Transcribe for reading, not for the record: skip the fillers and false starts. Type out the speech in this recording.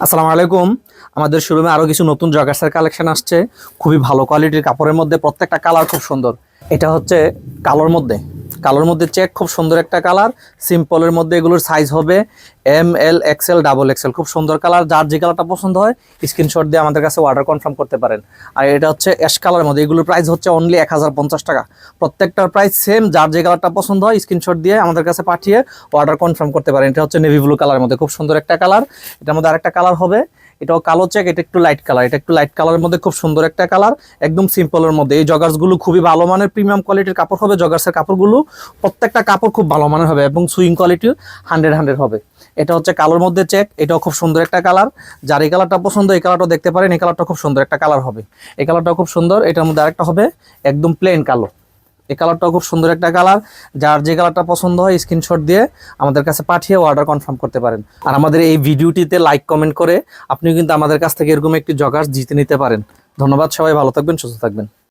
আসসালামু আলাইকুম। আমাদের শোরুমে আরো কিছু নতুন জগার্সের কালেকশন আসছে। খুবই ভালো কোয়ালিটির কাপড়ের মধ্যে, প্রত্যেকটা কালার খুব সুন্দর। এটা হচ্ছে কালোর মধ্যে চেক, খুব সুন্দর একটা কালার। সিম্পলের মধ্যে এগুলোর সাইজ হবে M L XL double XL. খুব সুন্দর কালার, যার যে কালারটা পছন্দ হয় স্ক্রিনশট দিয়ে আমাদের কাছে অর্ডার কনফার্ম করতে পারেন। আর এটা হচ্ছে অ্যাশ কালারের মধ্যে, এগুলোর প্রাইস হচ্ছে অনলি 1050 টাকা। প্রত্যেকটার প্রাইস সেম, যার যে কালারটা পছন্দ হয় স্ক্রিনশট দিয়ে আমাদের কাছে পাঠিয়ে অর্ডার কনফার্ম করতে পারেন। এটা হচ্ছে নেভি ব্লু কালারের মধ্যে, খুব সুন্দর একটা কালার। এটার মধ্যে আরেকটা কালার হবে, এটাও কালো চেক, এটা একটু লাইট কালার। এটা একটু লাইট কালারের মধ্যে খুব সুন্দর একটা কালার, একদম সিম্পলের মধ্যে। এই জগার্সগুলো খুবই ভালো মানের প্রিমিয়াম কোয়ালিটির কাপড় হবে। জগার্সের কাপড়গুলো প্রত্যেকটা কাপড় খুব ভালো মানের হবে এবং সুইং কোয়ালিটি 100 হবে। এটা হচ্ছে কালোর মধ্যে চেক, এটাও খুব সুন্দর একটা কালার। যার এই কালারটা পছন্দ এই কালারটা দেখতে পারেন। এই কালারটা খুব সুন্দর একটা কালার হবে, এই কালারটাও খুব সুন্দর। এটার মধ্যে আরেকটা হবে একদম প্লেন কালো, এই কালারটাও খুব সুন্দর একটা কালার। যার যে কালারটা পছন্দ হয় স্ক্রিনশট দিয়ে আমাদের কাছে পাঠিয়ে অর্ডার কনফার্ম করতে পারেন। আর আমাদের এই ভিডিওটিতে লাইক কমেন্ট করে আপনিও কিন্তু আমাদের কাছ থেকে এরকম একটি জগার্স জিতে নিতে পারেন। ধন্যবাদ, সবাই ভালো থাকবেন, সুস্থ থাকবেন।